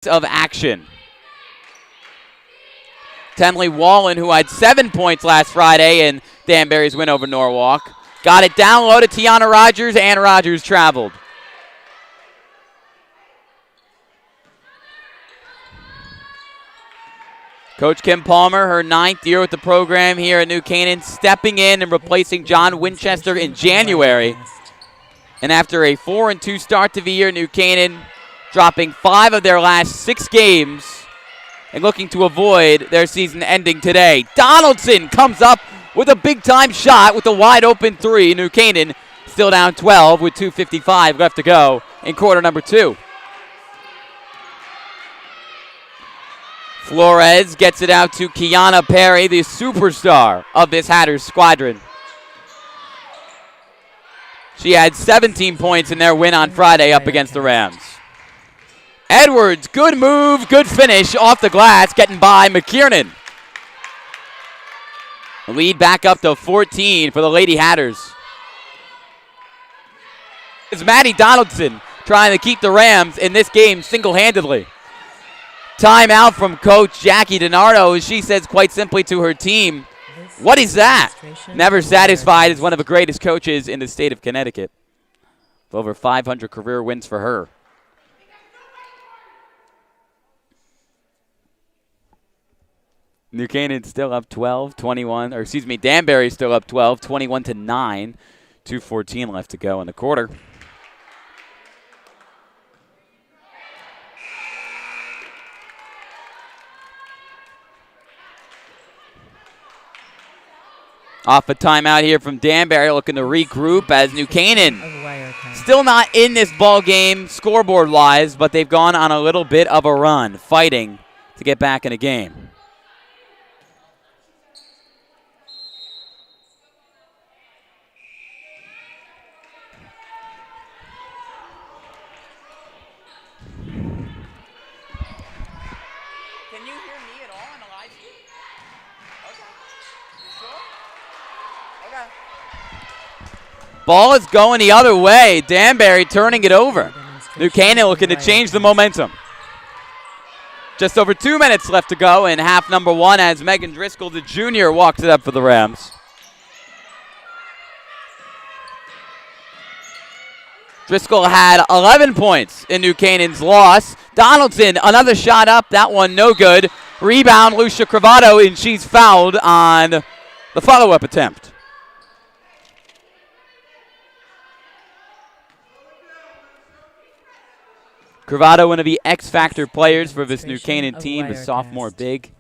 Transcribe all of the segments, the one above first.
of action. Tenley Wallen, who had 7 points last Friday in Danbury's win over Norwalk, got it down low to Tiana Rogers, and Rogers traveled. Coach Kim Palmer, her 9th year with the program here at New Canaan, stepping in and replacing John Winchester in January. And after a 4-2 start to the year, New Canaan dropping 5 of their last 6 games and looking to avoid their season ending today. Donaldson comes up with a big-time shot with a wide-open 3. New Canaan still down 12 with 2:55 left to go in quarter number 2. Flores gets it out to Kiana Perry, the superstar of this Hatters squadron. She had 17 points in their win on Friday up against the Rams. Edwards, good move, good finish off the glass, getting by McKiernan. The lead back up to 14 for the Lady Hatters. It's Maddie Donaldson trying to keep the Rams in this game single-handedly. Timeout from Coach Jackie DiNardo, as she says quite simply to her team, what is that? Never satisfied as one of the greatest coaches in the state of Connecticut. Over 500 career wins for her. New Canaan still up 12, 21, or excuse me, Danbury still up 12, 21-9. 2:14 left to go in the quarter. Off a timeout here from Danbury, looking to regroup as New Canaan still not in this ball game scoreboard-wise, but they've gone on a little bit of a run, fighting to get back in a game. Can you hear me at all on the live stream? Okay. You sure? Okay. Ball is going the other way. Danbury turning it over. New Canaan looking to change the momentum. Just over 2 minutes left to go in half number 1 as Megan Driscoll, the junior, walks it up for the Rams. Driscoll had 11 points in New Canaan's loss. Donaldson, another shot up. That one no good. Rebound, Lucia Cravato, and she's fouled on the follow-up attempt. Cravato, one of the X-Factor players for this New Canaan team, the sophomore big,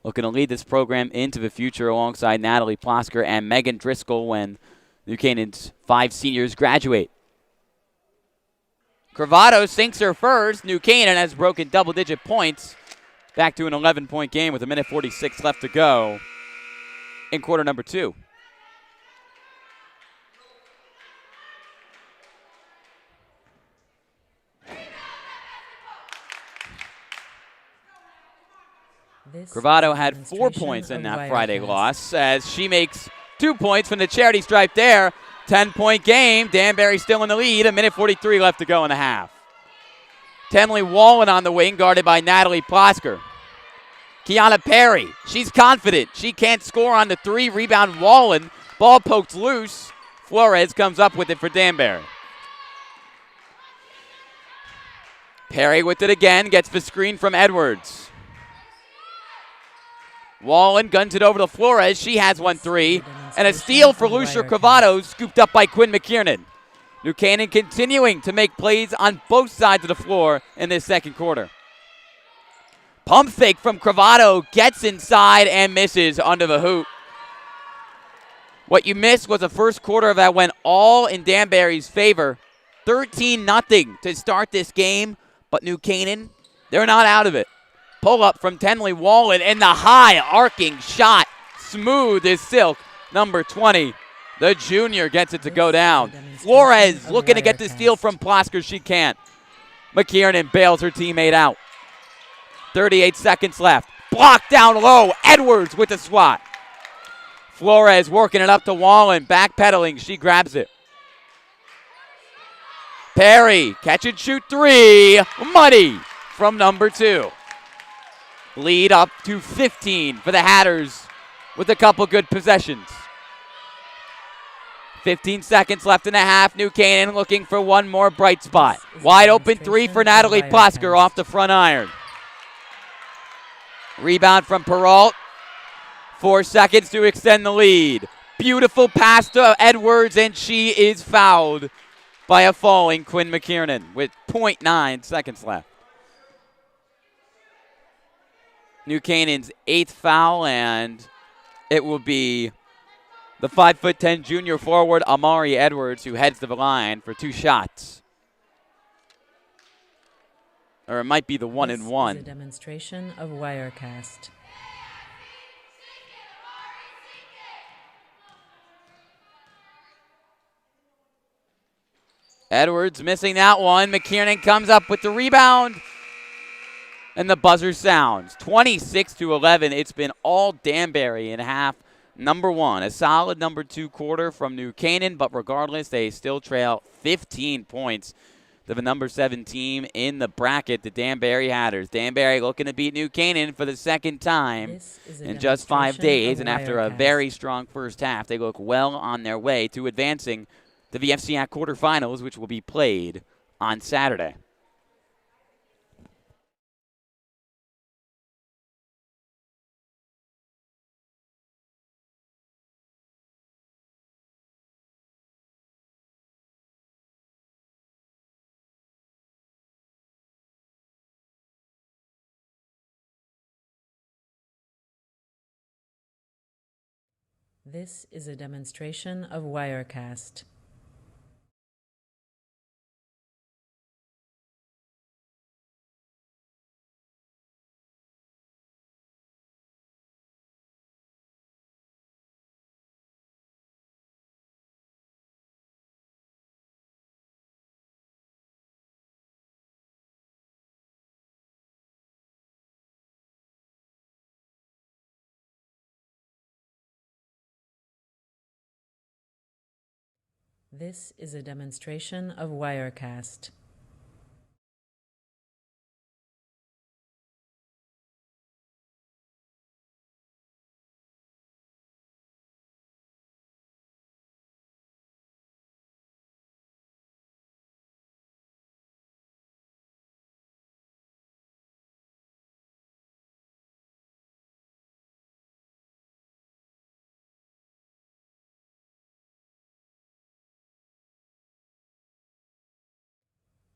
looking to lead this program into the future alongside Natalie Plosker and Megan Driscoll when New Canaan's 5 seniors graduate. Cravato sinks her first. New Canaan has broken double-digit points. Back to an 11-point game with 1:46 left to go in quarter number 2. Cravato had 4 points in that Friday loss as she makes 2 points from the charity stripe there. 10-point game. Danbury still in the lead. 1:43 left to go in the half. Tenley Wallen on the wing, guarded by Natalie Plosker. Kiana Perry, she's confident. She can't score on the 3. Rebound Wallen. Ball poked loose. Flores comes up with it for Danbury. Perry with it again. Gets the screen from Edwards. Wallen guns it over to Flores. She has 1-3. And a steal for Lucia Cravato, scooped up by Quinn McKiernan. New Canaan continuing to make plays on both sides of the floor in this second quarter. Pump fake from Cravato, gets inside and misses under the hoop. What you missed was the first quarter that went all in Danbury's favor. 13-0 to start this game, but New Canaan, they're not out of it. Pull up from Tenley Wallen and the high arcing shot, smooth as silk. Number 20, the junior, gets it to go down. Flores looking to get the steal from Plosker. She can't. McKiernan bails her teammate out. 38 seconds left. Blocked down low. Edwards with the swat. Flores working it up to Wallen. Backpedaling. She grabs it. Perry, catch and shoot 3. Money from number 2. Lead up to 15 for the Hatters with a couple good possessions. 15 seconds left in the half. New Canaan looking for one more bright spot. Wide open 3 for Natalie Posker off the front iron. Rebound from Perrault. 4 seconds to extend the lead. Beautiful pass to Edwards, and she is fouled by a falling Quinn McKiernan with 0.9 seconds left. New Canaan's 8th foul, and it will be the 5'10" junior forward Amari Edwards who heads to the line for 2 shots. Or it might be the 1 and 1. This is a demonstration of Wirecast. Edwards missing that one. McKiernan comes up with the rebound. And the buzzer sounds. 26-11. It's been all Danbury in half number 1. A solid number 2 quarter from New Canaan, but regardless, they still trail 15 points to the number 7 team in the bracket, the Danbury Hatters. Danbury looking to beat New Canaan for the second time in just 5 days. And after a very strong first half, they look well on their way to advancing to the FCIAC quarterfinals, which will be played on Saturday. This is a demonstration of Wirecast. This is a demonstration of Wirecast.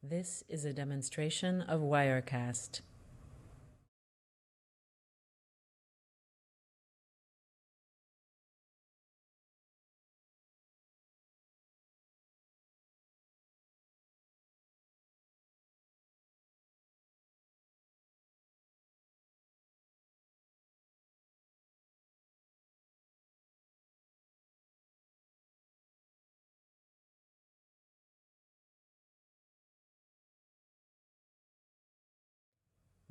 This is a demonstration of Wirecast.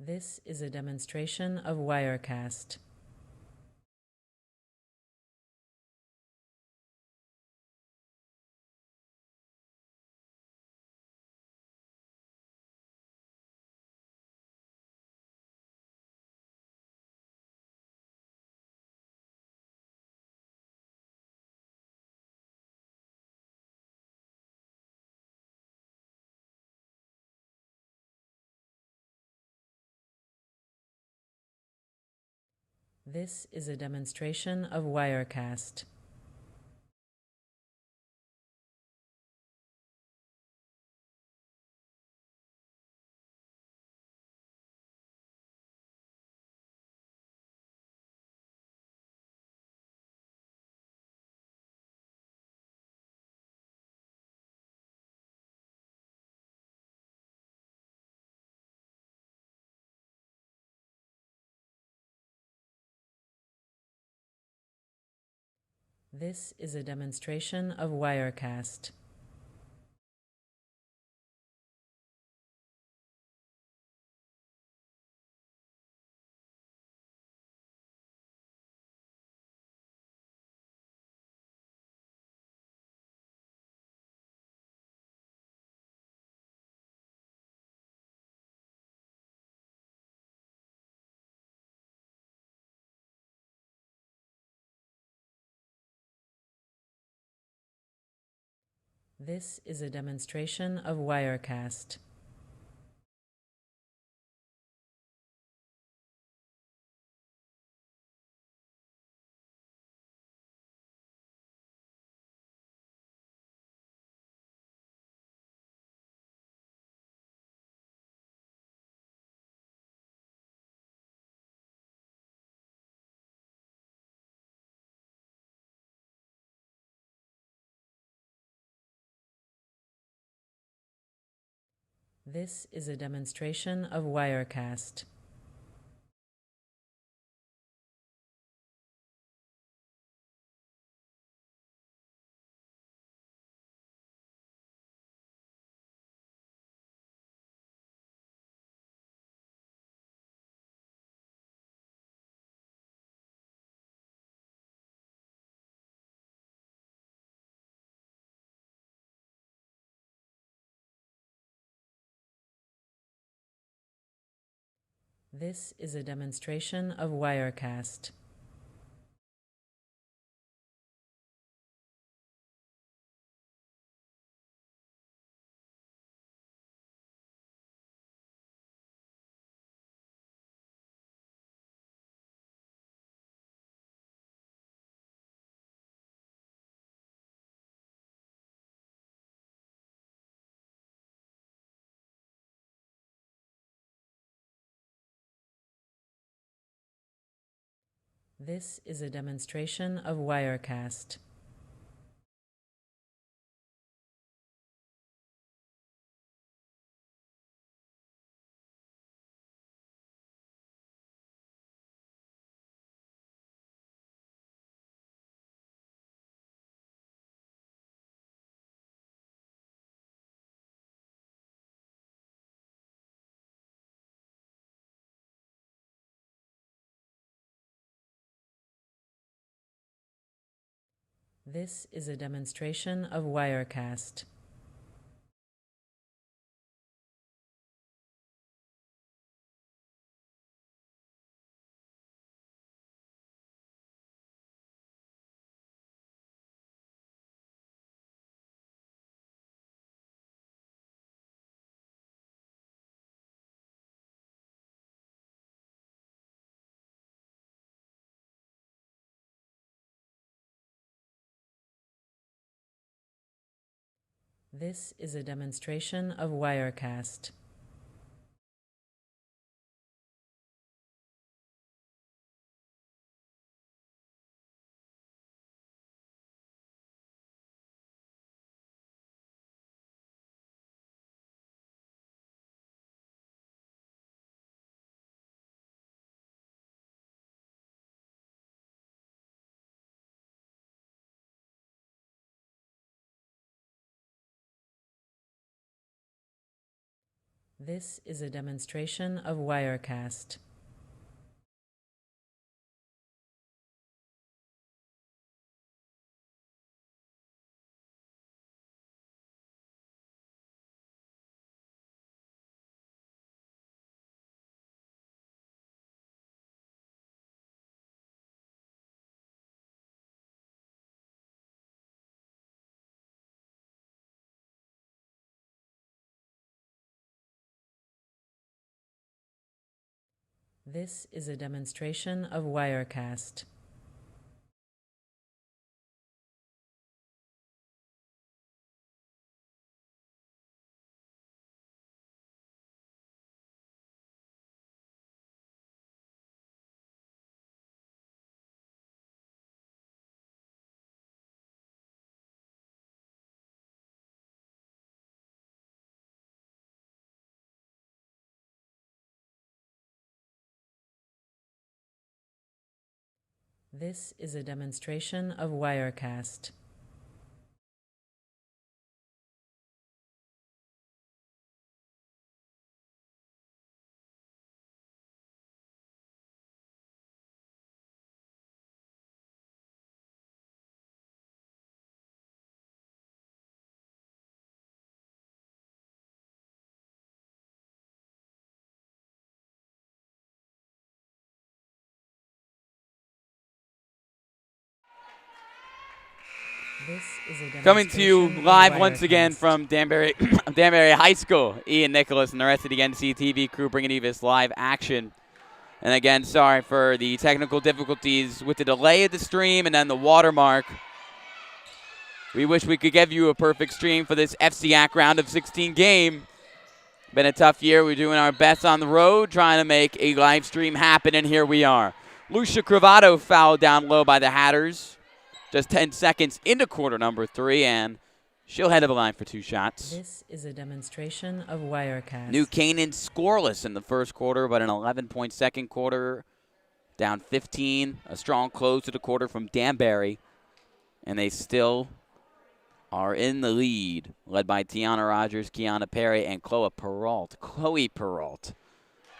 This is a demonstration of Wirecast. This is a demonstration of Wirecast. This is a demonstration of Wirecast. This is a demonstration of Wirecast. This is a demonstration of Wirecast. This is a demonstration of Wirecast. This is a demonstration of Wirecast. This is a demonstration of Wirecast. This is a demonstration of Wirecast. This is a demonstration of Wirecast. This is a demonstration of Wirecast. This is a demonstration of Wirecast. This is a Coming to you demonstration of live once again Wirecast. from Danbury, Danbury High School. Ian Nicholas and the rest of the NCTV crew bringing you this live action. And again, sorry for the technical difficulties with the delay of the stream and then the watermark. We wish we could give you a perfect stream for this FCIAC round of 16 game. Been a tough year. We're doing our best on the road, trying to make a live stream happen, and here we are. Lucia Cravato fouled down low by the Hatters. Just 10 seconds into quarter number 3, and she'll head to the line for 2 shots. This is a demonstration of Wirecast. New Canaan scoreless in the first quarter, but an 11-point second quarter, down 15. A strong close to the quarter from Danbury, and they still are in the lead, led by Tiana Rogers, Kiana Perry, and Chloe Perrault.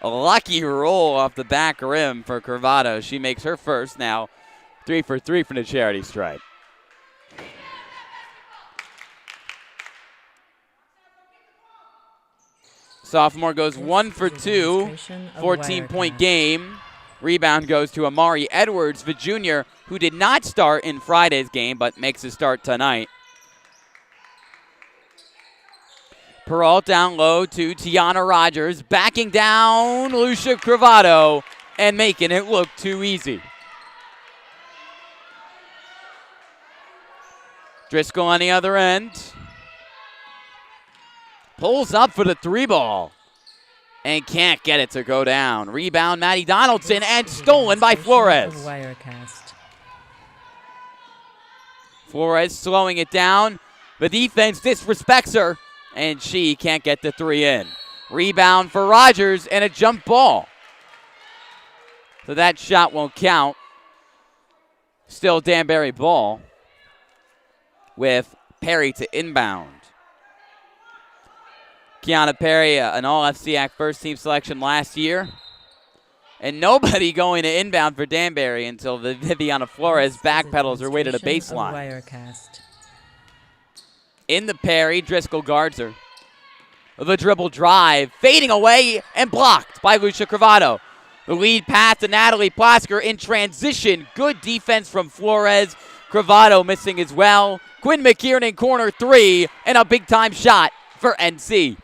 A lucky roll off the back rim for Cravato. She makes her first now. 3 for 3 from the charity stripe. Sophomore goes 1 for 2, 14-point game. Rebound goes to Amari Edwards, the junior, who did not start in Friday's game but makes a start tonight. Perrault down low to Tiana Rogers, backing down Lucia Cravato and making it look too easy. Driscoll on the other end. Pulls up for the 3-ball and can't get it to go down. Rebound, Maddie Donaldson, and stolen by Flores. Flores slowing it down. The defense disrespects her, and she can't get the 3 in. Rebound for Rogers and a jump ball. So that shot won't count. Still Danbury ball with Perry to inbound. Kiana Perry, an all-FCIAC first-team selection last year. And nobody going to inbound for Danbury until Viviana Flores backpedals her way to the baseline. In the Perry, Driscoll guards her. The dribble drive, fading away and blocked by Lucia Cravato. The lead pass to Natalie Plasker in transition. Good defense from Flores. Cravato missing as well. Quinn McKiernan, corner 3, and a big-time shot for NC.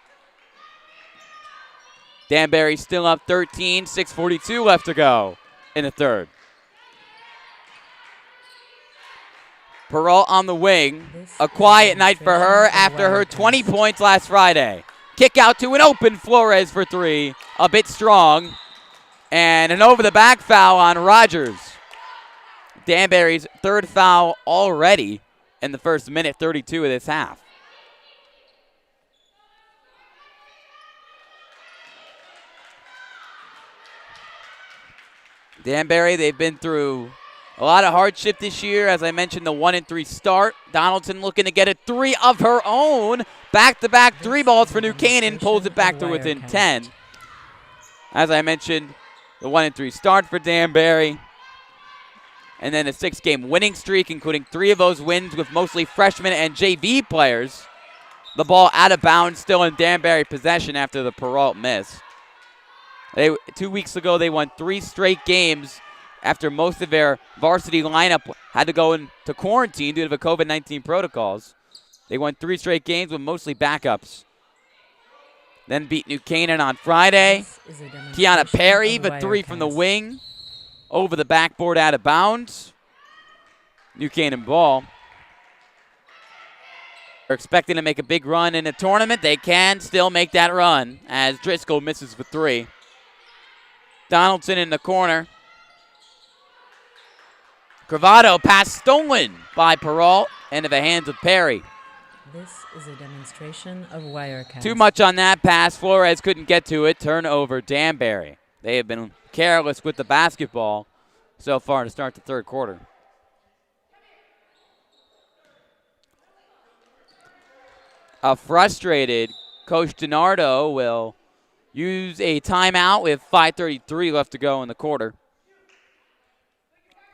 Danbury still up 13, 6:42 left to go in the third. Perrault on the wing. A quiet night for her after her 20 points last Friday. Kick out to an open Flores for 3. A bit strong. And an over-the-back foul on Rogers. Danbury's third foul already in the first minute 32 of this half. Danbury, they've been through a lot of hardship this year. As I mentioned, the 1-3 start. Donaldson looking to get a 3 of her own. Back-to-back 3 balls for New Canaan. Pulls it back to within 10. As I mentioned, the 1-3 start for Danbury. And then a 6-game winning streak, including 3 of those wins with mostly freshmen and JV players. The ball out of bounds, still in Danbury possession after the Perrault miss. 2 weeks ago, they won 3 straight games after most of their varsity lineup had to go into quarantine due to the COVID-19 protocols. They won 3 straight games with mostly backups. Then beat New Canaan on Friday. Kiana Perry, the 3 from the wing. Over the backboard out of bounds. New Canaan ball. They're expecting to make a big run in the tournament. They can still make that run as Driscoll misses for 3. Donaldson in the corner. Cravato pass stolen by Perrault into the hands of Perry. This is a demonstration of Wirecast. Too much on that pass. Flores couldn't get to it. Turnover Danbury. They have been careless with the basketball so far to start the third quarter. A frustrated Coach DiNardo will use a timeout with 5:33 left to go in the quarter.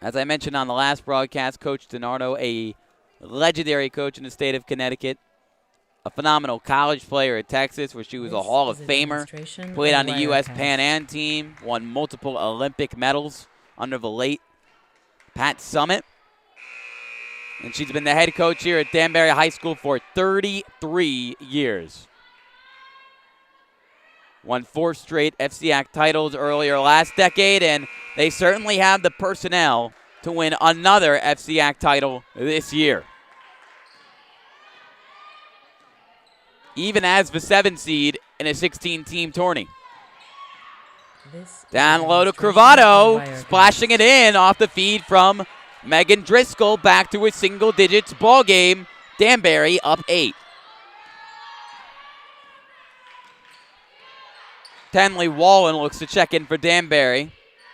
As I mentioned on the last broadcast, Coach DiNardo, a legendary coach in the state of Connecticut, a phenomenal college player at Texas, where she was a Hall of Famer, played on the U.S. Pan Am team, won multiple Olympic medals under the late Pat Summitt. And she's been the head coach here at Danbury High School for 33 years. Won 4 straight FCIAC titles earlier last decade, and they certainly have the personnel to win another FCIAC title this year. Even as the 7 seed in a 16-team tourney. Down low to Cravado, splashing it in off the feed from Megan Driscoll. Back to a single digits ball game. Danbury up 8. Tenley Wallen looks to check in for Danbury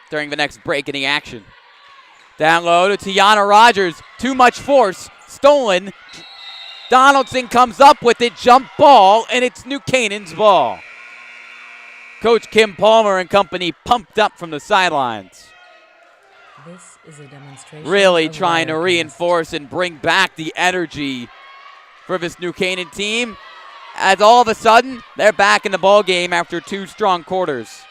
during the next break in the action. Down low to Tiana Rogers. Too much force. Stolen. Donaldson comes up with it. Jump ball, and it's New Canaan's ball. Coach Kim Palmer and company pumped up from the sidelines. This is a demonstration. Really trying to reinforce and bring back the energy for this New Canaan team. As all of a sudden, they're back in the ball game after 2 strong quarters.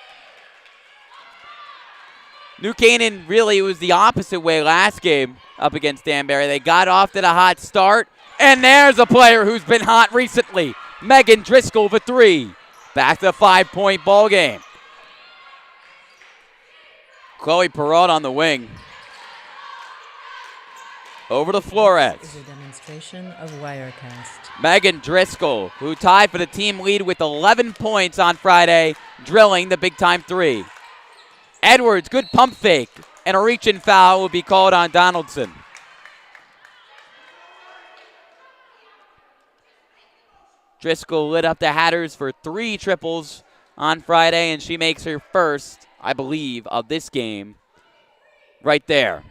New Canaan really was the opposite way last game up against Danbury. They got off to the hot start, and there's a player who's been hot recently. Megan Driscoll for 3. Back to the 5-point ball game. Chloe Perrault on the wing. Over to Flores. This is a demonstration of Wirecast. Megan Driscoll, who tied for the team lead with 11 points on Friday, drilling the big-time 3. Edwards, good pump fake, and a reach-in foul will be called on Donaldson. Driscoll lit up the Hatters for 3 triples on Friday, and she makes her first, I believe, of this game right there.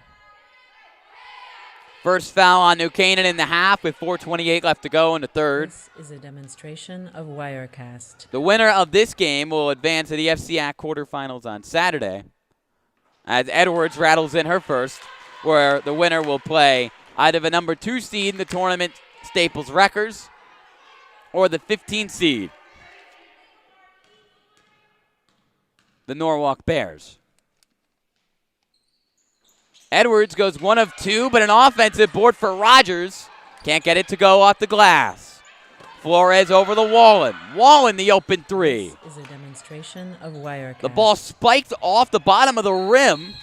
First foul on New Canaan in the half with 4:28 left to go in the third. This is a demonstration of Wirecast. The winner of this game will advance to the FCIAC quarterfinals on Saturday, as Edwards rattles in her first, where the winner will play either the number 2 seed in the tournament, Staples Wreckers, or the 15th seed, the Norwalk Bears. Edwards goes 1 of 2, but an offensive board for Rogers. Can't get it to go off the glass. Flores over the Wallen. Wallen the open 3. This is a demonstration of Wirecast. The ball spiked off the bottom of the rim.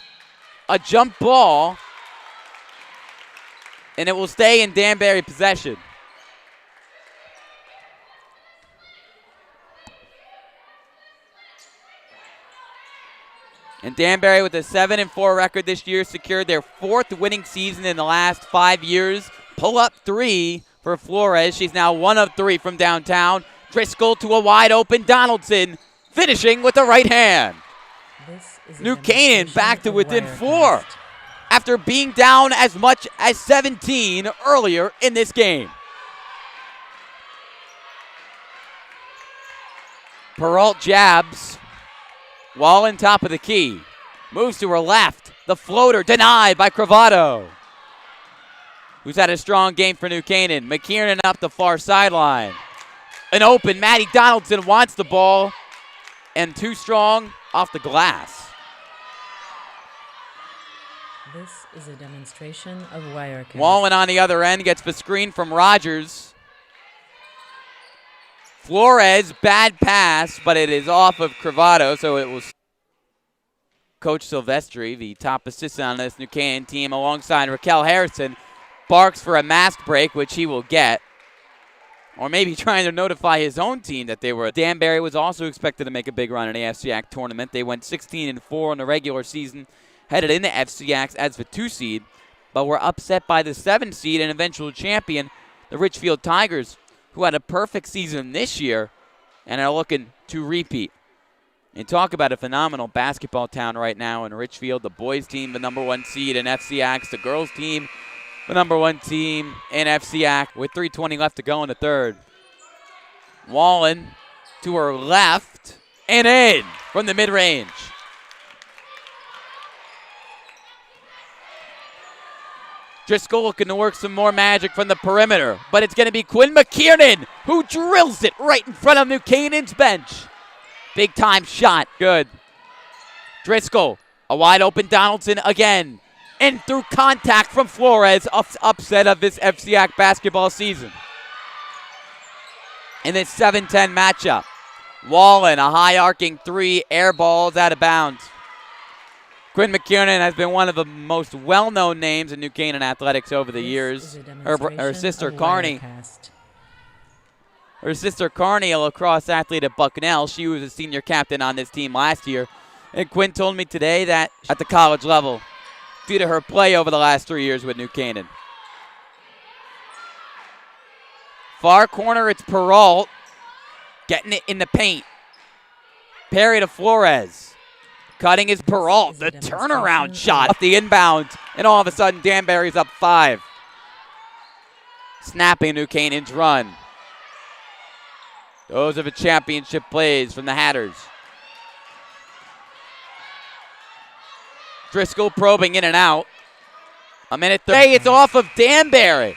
A jump ball. And it will stay in Danbury possession. And Danbury, with a 7-4 record this year, secured their 4th winning season in the last 5 years. Pull-up 3 for Flores. She's now 1 of 3 from downtown. Driscoll to a wide-open Donaldson, finishing with the right hand. New Canaan back to within 4 after being down as much as 17 earlier in this game. Perrault jabs. Wallen top of the key. Moves to her left. The floater denied by Cravado, who's had a strong game for New Canaan. McKiernan up the far sideline. An open. Maddie Donaldson wants the ball. And too strong off the glass. This is a demonstration of Wirecast. Wallen on the other end gets the screen from Rogers. Flores, bad pass, but it is off of Cravado, so it was Coach Silvestri, the top assistant on this New Canaan team, alongside Raquel Harrison, barks for a mask break, which he will get. Or maybe trying to notify his own team that they were. Danbury was also expected to make a big run in the FCIAC tournament. They went 16-4 in the regular season, headed into FCIACs as the 2 seed, but were upset by the 7 seed and eventual champion, the Richfield Tigers, who had a perfect season this year and are looking to repeat. And talk about a phenomenal basketball town right now in Richfield. The boys team, the number 1 seed in FCIACs. The girls team, the number 1 team in FCIAC with 3:20 left to go in the third. Wallen to her left and in from the mid-range. Driscoll looking to work some more magic from the perimeter, but it's going to be Quinn McKiernan who drills it right in front of New Canaan's bench. Big time shot, good. Driscoll, a wide open Donaldson again. and through contact from Flores, upset of this FCIAC basketball season. In this 7-10 matchup, Wallen, a high arcing three, air balls out of bounds. Quinn McKiernan has been one of the most well-known names in New Canaan athletics over the years. Her sister Carney. Her sister Carney, a lacrosse athlete at Bucknell. She was a senior captain on this team last year. And Quinn told me today that at the college level, due to her play over the last 3 years with New Canaan. Far corner, it's Perrault. Getting it in the paint. Perry to Flores. Cutting is Perrault. The turnaround shot off the inbound. And all of a sudden, Danbury's up 5. Snapping New Canaan's run. Those are the championship plays from the Hatters. Driscoll probing in and out. A minute 30. It's off of Danbury.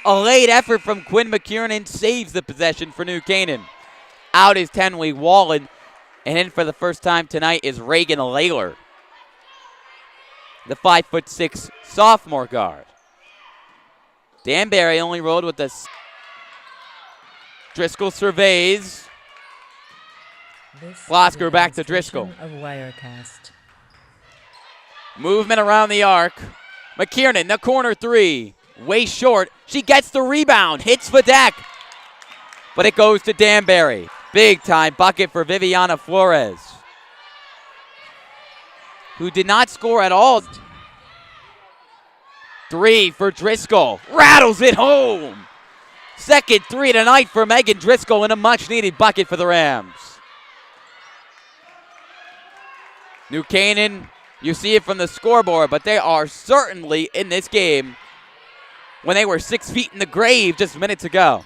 A late effort from Quinn McKiernan saves the possession for New Canaan. Out is Tenley Wallen. And in for the first time tonight is Reagan Layler, the 5'6" sophomore guard. Danbury only rolled with this. Driscoll surveys. Flosker back to Driscoll. Of Wirecast. Movement around the arc. McKiernan, the corner three. Way short. She gets the rebound. Hits the deck. But it goes to Danbury. Big time bucket for Viviana Flores, who did not score at all. 3 for Driscoll. Rattles it home. Second 3 tonight for Megan Driscoll and a much-needed bucket for the Rams. New Canaan, you see it from the scoreboard, but they are certainly in this game when they were 6 feet in the grave just minutes ago.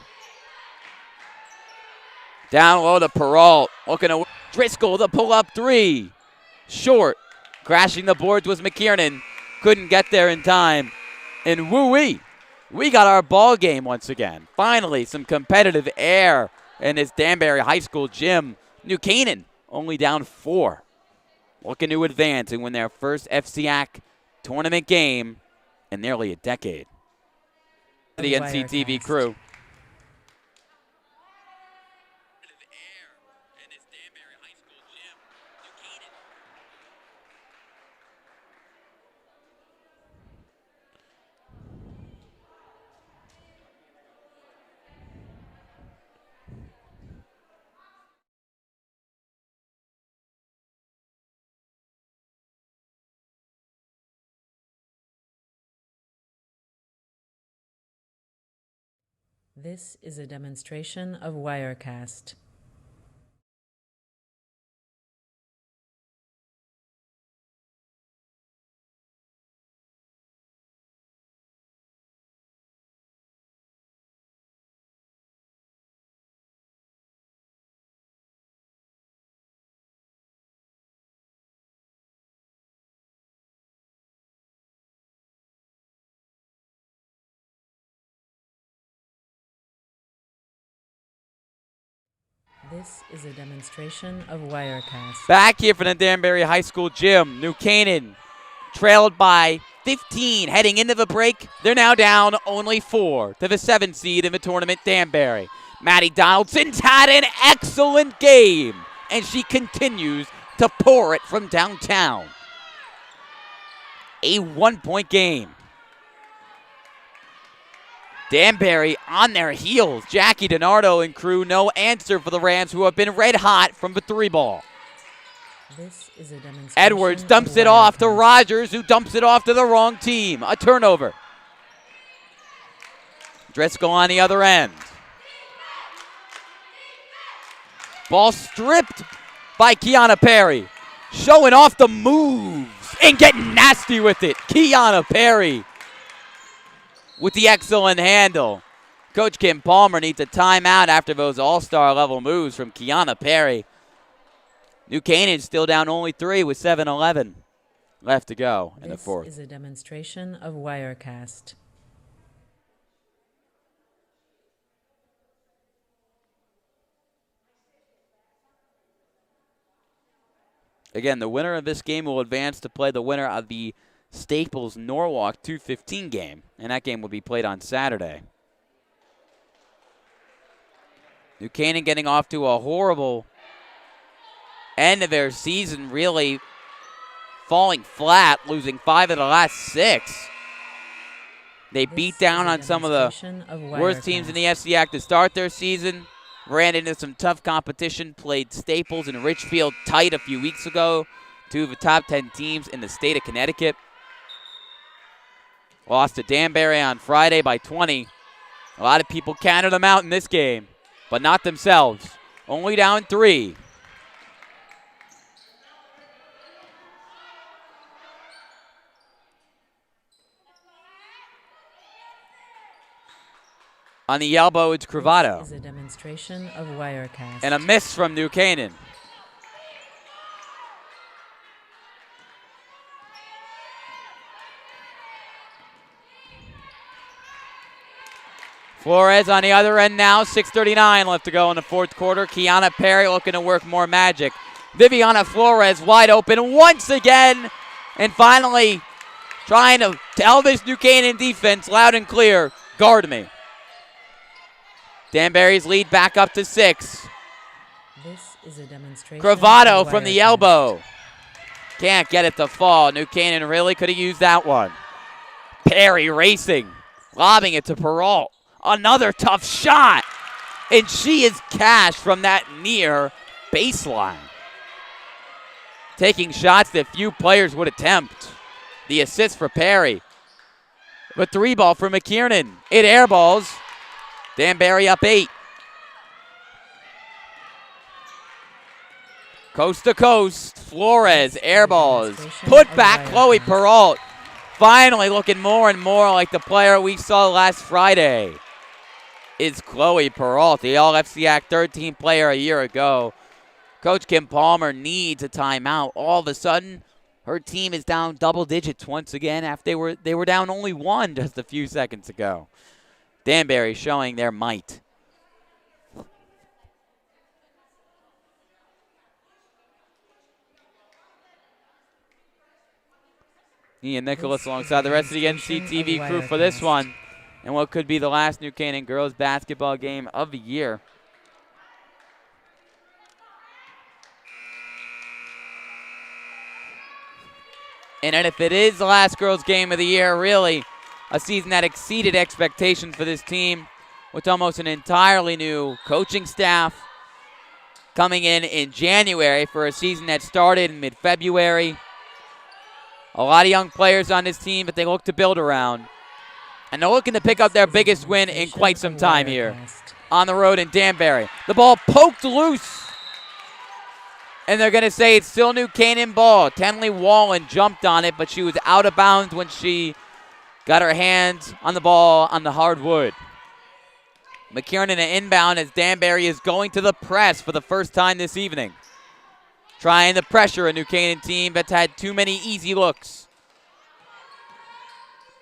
Down low to Perrault. Looking to Driscoll, the pull-up 3. Short. Crashing the boards was McKiernan. Couldn't get there in time. And woo-wee. We got our ball game once again. Finally, some competitive air in this Danbury High School gym. New Canaan only down 4. Looking to advance and win their first FCIAC tournament game in nearly a decade. The NCTV crew. This is a demonstration of Wirecast. This is a demonstration of Wirecast. Back here from the Danbury High School gym, New Canaan trailed by 15 heading into the break. They're now down only 4 to the 7th seed in the tournament, Danbury. Maddie Donaldson's had an excellent game, and she continues to pour it from downtown. A 1-point game. Danbury on their heels. Jackie DiNardo and crew, no answer for the Rams, who have been red hot from the 3-ball. This is a demonstration. Edwards dumps it off to Rogers, who dumps it off to the wrong team. A turnover. Driscoll on the other end. Ball stripped by Kiana Perry. Showing off the moves and getting nasty with it. Kiana Perry with the excellent handle. Coach Kim Palmer needs a timeout after those all-star level moves from Kiana Perry. New Canaan still down only 3 with 7:11 left to go in the fourth. This is a demonstration of Wirecast. Again, the winner of this game will advance to play the winner of the Staples Norwalk 2:15 game, and that game will be played on Saturday. New Canaan getting off to a horrible end of their season, really falling flat, losing 5 of the last 6. They beat down on some of the worst teams in the FCIAC to start their season, ran into some tough competition, played Staples and Richfield tight a few weeks ago, 2 of the top 10 teams in the state of Connecticut. Lost to Danbury on Friday by 20. A lot of people counted them out in this game, but not themselves. Only down 3. On the elbow, it's Cravado. This is a demonstration of Wirecast. And a miss from New Canaan. Flores on the other end now, 6:39 left to go in the fourth quarter. Kiana Perry looking to work more magic. Viviana Flores wide open once again. And finally trying to tell this New Canaan defense loud and clear, guard me. Danbury's lead back up to 6. This is a demonstration. Cravado from the elbow. Can't get it to fall. New Canaan really could have used that one. Perry racing, lobbing it to Peralt. Another tough shot. And she is cashed from that near baseline. Taking shots that few players would attempt. The assist for Perry. The 3 ball for McKiernan. It airballs. Danbury up 8. Coast to coast. Flores airballs. Put back Chloe Peralt. Finally looking more and more like the player we saw last Friday. Is Chloe Peralt, the All-FCIAC third-team player a year ago. Coach Kim Palmer needs a timeout. All of a sudden, her team is down double digits once again after they were down only 1 just a few seconds ago. Danbury showing their might. Ian Nicholas alongside the rest of the NCTV crew for this one. And what could be the last New Canaan girls basketball game of the year. And if it is the last girls game of the year, really a season that exceeded expectations for this team with almost an entirely new coaching staff coming in January for a season that started in mid-February. A lot of young players on this team that they look to build around. And they're looking to pick up their biggest win in quite some time here on the road in Danbury. The ball poked loose. And they're going to say it's still New Canaan ball. Tenley Wallen jumped on it, but she was out of bounds when she got her hands on the ball on the hardwood. McKiernan an inbound as Danbury is going to the press for the first time this evening. Trying to pressure a New Canaan team that's had too many easy looks.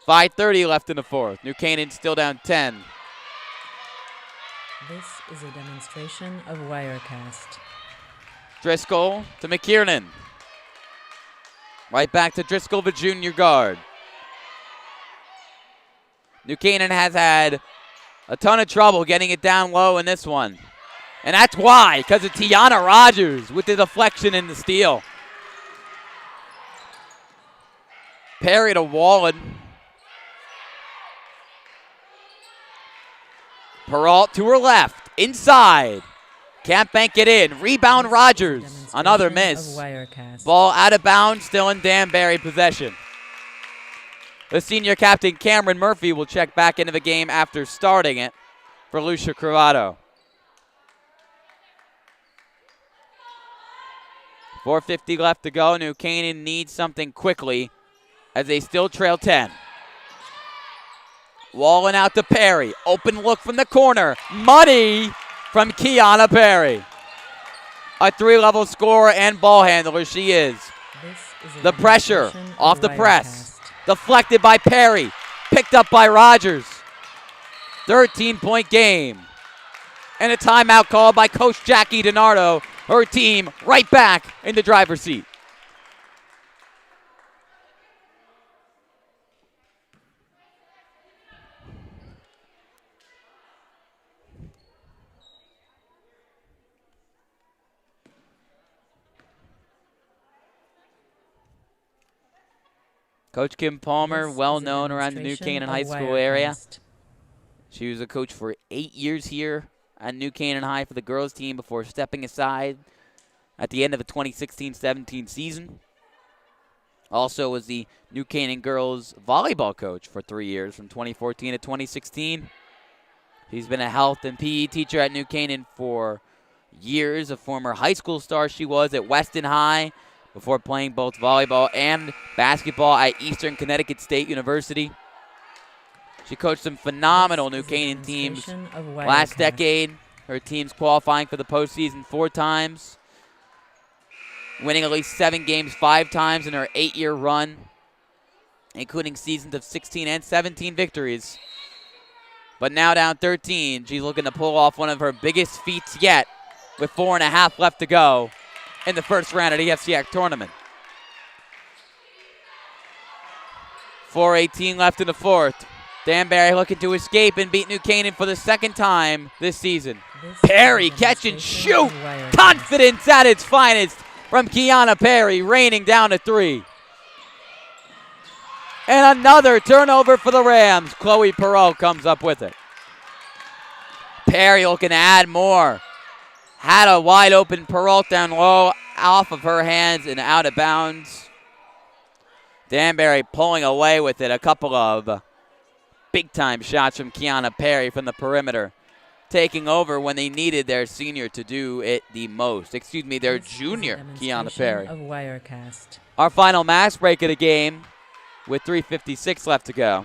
5:30 left in the fourth. New Canaan still down 10. This is a demonstration of Wirecast. Driscoll to McKiernan. Right back to Driscoll, the junior guard. New Canaan has had a ton of trouble getting it down low in this one. And that's why, because of Tiana Rogers with the deflection and the steal. Perry to Wallen. Peralt to her left, inside. Can't bank it in. Rebound Rogers. Another miss. Ball out of bounds, still in Danbury possession. The senior captain Cameron Murphy will check back into the game after starting it for Lucia Cravado. 4:50 left to go. New Canaan needs something quickly as they still trail 10. Wallen out to Perry. Open look from the corner. Money from Kiana Perry. A 3-level scorer and ball handler she is. The pressure off the press. Deflected by Perry. Picked up by Rogers. 13-point game. And a timeout called by Coach Jackie DiNardo. Her team right back in the driver's seat. Coach Kim Palmer, This well is a known around the New demonstration Canaan of High School area. Wirecast. She was a coach for 8 years here at New Canaan High for the girls team before stepping aside at the end of the 2016-17 season. Also was the New Canaan girls volleyball coach for 3 years from 2014 to 2016. She's been a health and PE teacher at New Canaan for years, a former high school star she was at Weston High before playing both volleyball and basketball at Eastern Connecticut State University. She coached some phenomenal New Canaan teams last decade. Her teams qualifying for the postseason 4 times, winning at least 7 games 5 times in her 8-year run, including seasons of 16 and 17 victories. But now down 13, she's looking to pull off one of her biggest feats yet with 4.5 left to go in the first round of the FCIAC tournament. 4:18 left in the fourth. Danbury looking to escape and beat New Canaan for the second time this season. Perry catch and shoot. Confidence at its finest from Kiana Perry, raining down to 3. And another turnover for the Rams. Chloe Perot comes up with it. Perry looking to add more. Had a wide open Perot down low, off of her hands and out of bounds. Danbury pulling away with it. A couple of big-time shots from Kiana Perry from the perimeter, taking over when they needed their senior to do it the most. Excuse me, their junior, Kiana Perry. Of Wirecast. Our final match break of the game with 3:56 left to go.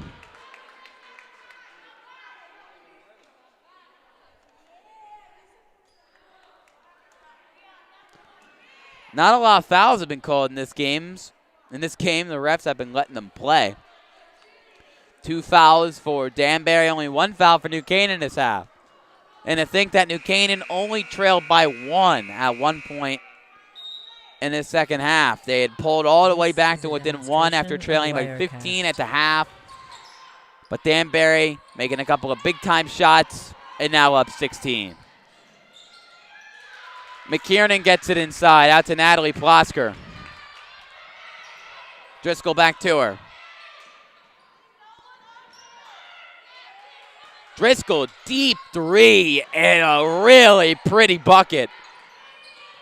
Not a lot of fouls have been called in this game. In this game, the refs have been letting them play. 2 fouls for Danbury, only 1 foul for New Canaan this half. And to think that New Canaan only trailed by 1 at one point in the second half. They had pulled all the way back to within 1 after trailing by 15 at the half. But Danbury making a couple of big-time shots and now up 16. McKiernan gets it inside, out to Natalie Plosker. Driscoll back to her. Driscoll, deep 3, and a really pretty bucket.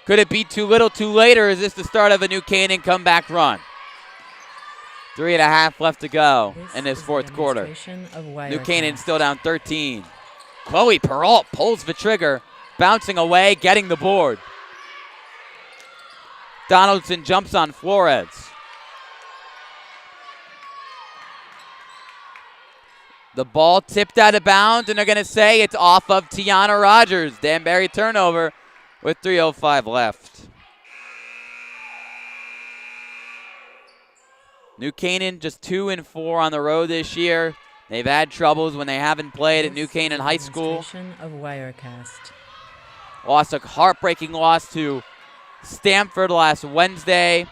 Could it be too little too late, or is this the start of a New Canaan comeback run? 3.5 left to go in this fourth quarter. New Canaan still down 13. Chloe Peralt pulls the trigger, bouncing away, getting the board. Donaldson jumps on Flores. The ball tipped out of bounds, and they're going to say it's off of Tiana Rogers. Danbury turnover with 3:05 left. New Canaan just 2-4 on the road this year. They've had troubles when they haven't played at New Canaan High School. Of Wirecast. Lost a heartbreaking loss to Stamford last Thursday,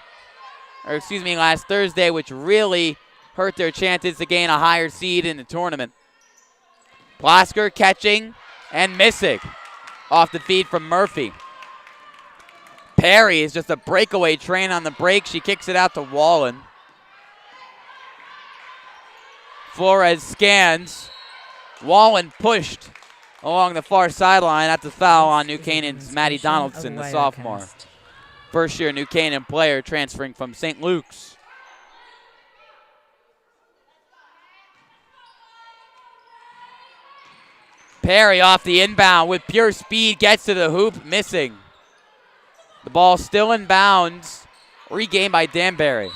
which really hurt their chances to gain a higher seed in the tournament. Plosker catching and missing off the feed from Murphy. Perry is just a breakaway train on the break. She kicks it out to Wallen. Flores scans. Wallen pushed along the far sideline. That's a foul on New Canaan's Maddie Donaldson, the sophomore. First-year New Canaan player transferring from St. Luke's. Perry off the inbound with pure speed, gets to the hoop, missing. The ball still in bounds, regained by Danbury.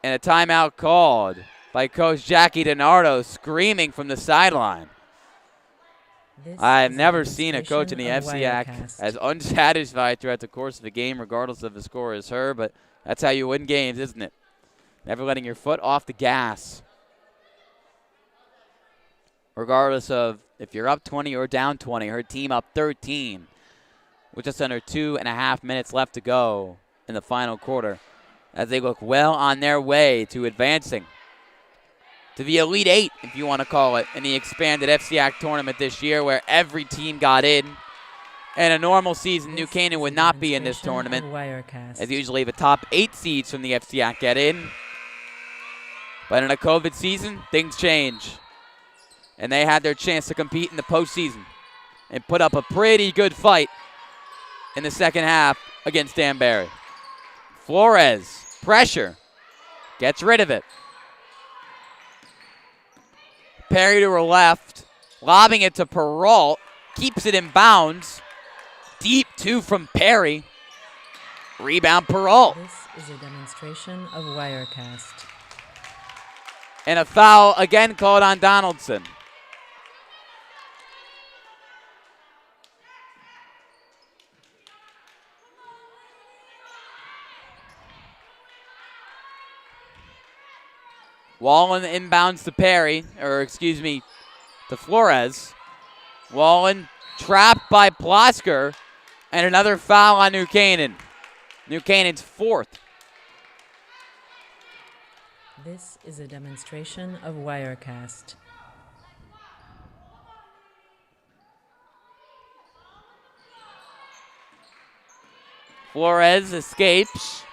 And a timeout called by Coach Jackie DiNardo, screaming from the sideline. I've never seen a coach in the FCIAC as unsatisfied throughout the course of the game, regardless of the score, as her, but that's how you win games, isn't it? Never letting your foot off the gas. Regardless of if you're up 20 or down 20, her team up 13 with just under 2.5 minutes left to go in the final quarter as they look well on their way to advancing to the Elite Eight, if you want to call it, in the expanded FCIAC tournament this year, where every team got in In a normal season, New This Canaan is would a not be in this demonstration of tournament, Wirecast. as usually the top 8 seeds from the FCIAC get in. But in a COVID season, things change. And they had their chance to compete in the postseason and put up a pretty good fight in the second half against Danbury. Flores, pressure, gets rid of it. Perry to her left, lobbing it to Perrault, keeps it in bounds. Deep 2 from Perry. Rebound Perrault. This is a demonstration of Wirecast. And a foul again called on Donaldson. Wallen inbounds to Perry, to Flores. Wallen trapped by Plosker, and another foul on New Canaan. New Canaan's 4th. This is a demonstration of Wirecast. Flores escapes.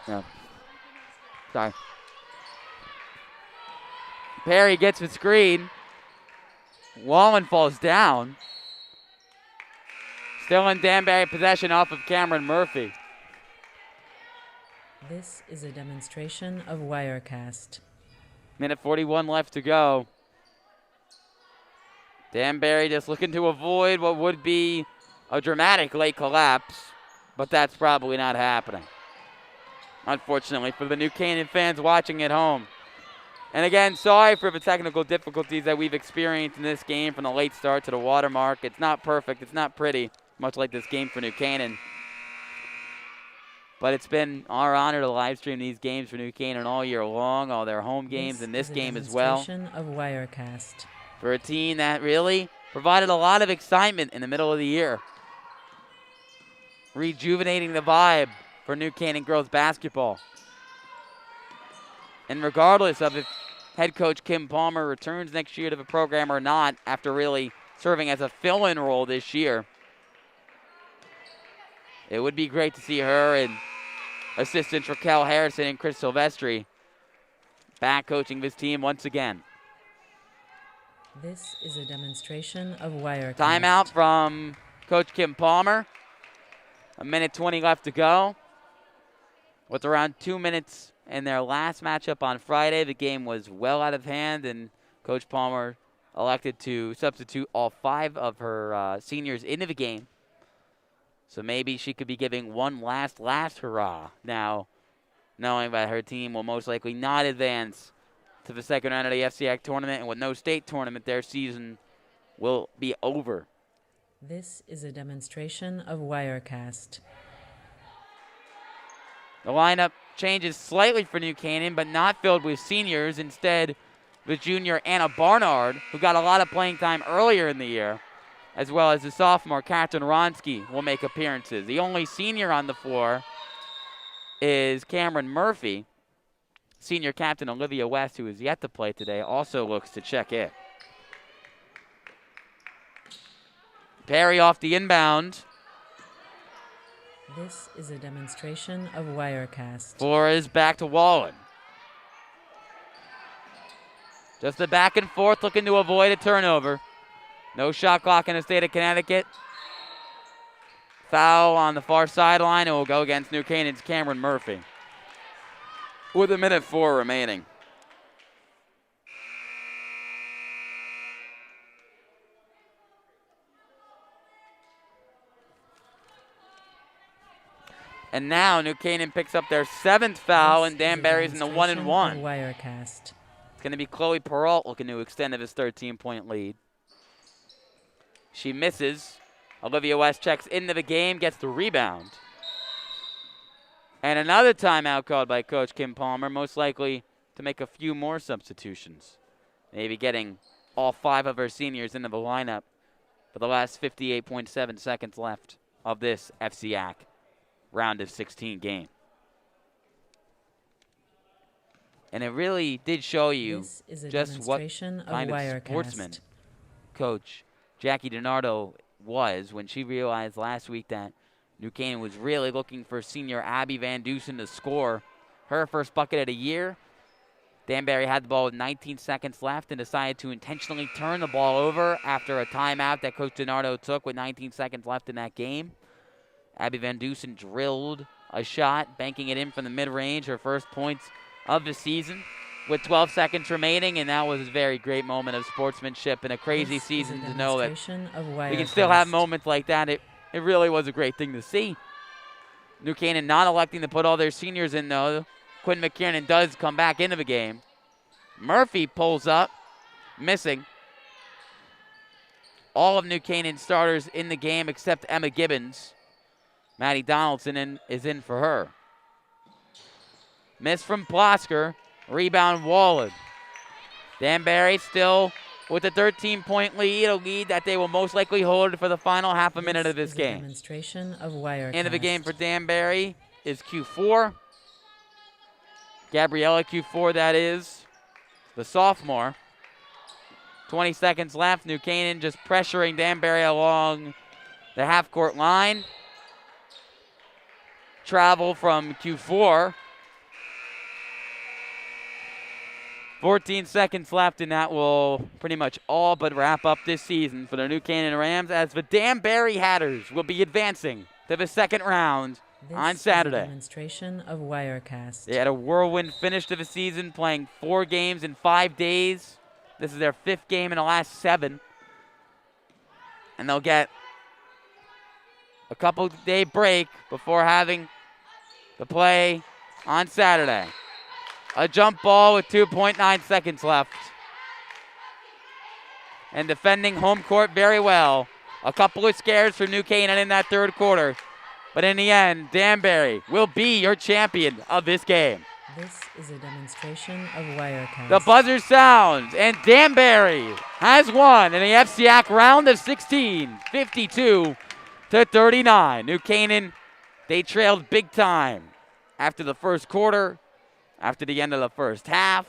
No. Sorry. Perry gets the screen. Wallen falls down. Still in Danbury possession off of Cameron Murphy. This is a demonstration of Wirecast. Minute 41 left to go. Danbury just looking to avoid what would be a dramatic late collapse, but that's probably not happening, unfortunately, for the New Canaan fans watching at home. And again, sorry for the technical difficulties that we've experienced in this game from the late start to the watermark. It's not perfect. It's not pretty, much like this game for New Canaan. But it's been our honor to live stream these games for New Canaan all year long, all their home games and this game as well. Demonstration of Wirecast. For a team that really provided a lot of excitement in the middle of the year. Rejuvenating the vibe for New Canaan girls basketball. And regardless of if head coach Kim Palmer returns next year to the program or not, after really serving as a fill-in role this year, it would be great to see her and assistants Raquel Harrison and Chris Silvestri back coaching this team once again. This is a demonstration of Wirecast. Timeout from Coach Kim Palmer. A minute 20 left to go. With around 2 minutes in their last matchup on Friday, the game was well out of hand, and Coach Palmer elected to substitute all 5 of her seniors into the game. So maybe she could be giving one last hurrah now, knowing that her team will most likely not advance to the second round of the FCIAC tournament, and with no state tournament, their season will be over. This is a demonstration of Wirecast. The lineup changes slightly for New Canaan, but not filled with seniors. Instead, with junior Anna Barnard, who got a lot of playing time earlier in the year, as well as the sophomore Katrin Ronsky will make appearances. The only senior on the floor is Cameron Murphy. Senior captain Olivia West, who is yet to play today, also looks to check in. Perry off the inbound. This is a demonstration of Wirecast. Flores back to Wallen. Just a back and forth looking to avoid a turnover. No shot clock in the state of Connecticut. Foul on the far sideline, and will go against New Canaan's Cameron Murphy. With a minute 4 remaining. And now New Canaan picks up their 7th foul, and Danbury's in the 1-1. Wirecast. It's going to be Chloe Perrault looking to extend his 13-point lead. She misses. Olivia West checks into the game, gets the rebound. And another timeout called by Coach Kim Palmer, most likely to make a few more substitutions. Maybe getting all 5 of her seniors into the lineup for the last 58.7 seconds left of this FCIAC round of 16 game. And it really did show you This is a just what demonstration of kind of Wirecast. sportsman Coach Jackie DiNardo was when she realized last week that New Canaan was really looking for senior Abby Van Dusen to score her first bucket of the year. Danbury had the ball with 19 seconds left and decided to intentionally turn the ball over after a timeout that Coach DiNardo took with 19 seconds left in that game. Abby Van Dusen drilled a shot, banking it in from the mid-range, her first points of the season with 12 seconds remaining, and that was a very great moment of sportsmanship and a crazy season to know that we can still have moments like that. It really was a great thing to see. New Canaan not electing to put all their seniors in, though. Quinn McKiernan does come back into the game. Murphy pulls up, missing. All of New Canaan's starters in the game except Emma Gibbons. Maddie Donaldson is in for her. Miss from Plosker. Rebound Wallen. Danbury still with a 13-point lead, a lead that they will most likely hold for the final half a minute of this game. Demonstration of Wirecast. End of the game for Danbury is Q4. Gabriella Q4, that is, the sophomore. 20 seconds left. New Canaan just pressuring Danbury along the half-court line. Travel from Q4. 14 seconds left, and that will pretty much all but wrap up this season for the New Canaan Rams as the Danbury Hatters will be advancing to the second round on Saturday. Is a demonstration of Wirecast. They had a whirlwind finish to the season, playing 4 games in 5 days. This is their 5th game in the last 7. And they'll get a couple-day break before having to play on Saturday. A jump ball with 2.9 seconds left. And defending home court very well. A couple of scares for New Canaan in that third quarter. But in the end, Danbury will be your champion of this game. This is a demonstration of Wirecast. The buzzer sounds, and Danbury has won in the FCIAC round of 16, 52-39. New Canaan, they trailed big time after the first quarter. After the end of the first half,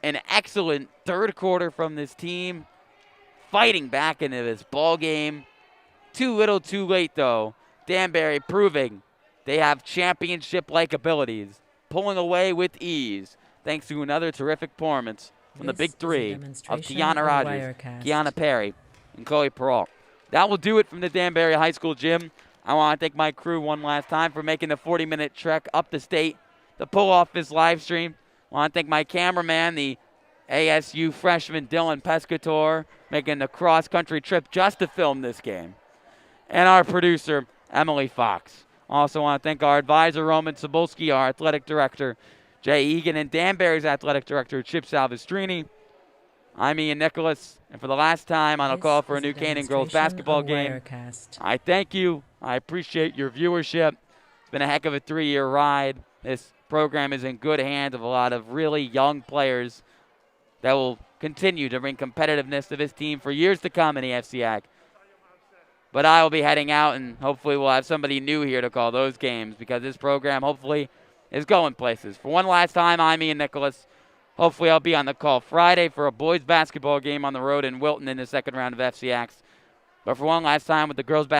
an excellent third quarter from this team, fighting back into this ball game. Too little, too late, though. Danbury proving they have championship-like abilities, pulling away with ease, thanks to another terrific performance from the big three of Tiana Rogers, Kiana Perry, and Chloe Peralt. That will do it from the Danbury High School gym. I want to thank my crew one last time for making the 40-minute trek up the state to pull off this live stream. I want to thank my cameraman, the ASU freshman Dylan Pescator, making the cross-country trip just to film this game. And our producer, Emily Fox. Also want to thank our advisor, Roman Cebulski, our athletic director, Jay Egan, and Danbury's athletic director, Chip Salvestrini. I'm Ian Nicholas, and for the last time on a call for a New Canaan girls basketball game, I thank you. I appreciate your viewership. It's been a heck of a 3-year ride. This program is in good hands of a lot of really young players that will continue to bring competitiveness to this team for years to come in the FCIAC. But I will be heading out, and hopefully we'll have somebody new here to call those games because this program hopefully is going places. For one last time, I'm Ian Nicholas. Hopefully I'll be on the call Friday for a boys basketball game on the road in Wilton in the second round of FCIACs. But for one last time with the girls basketball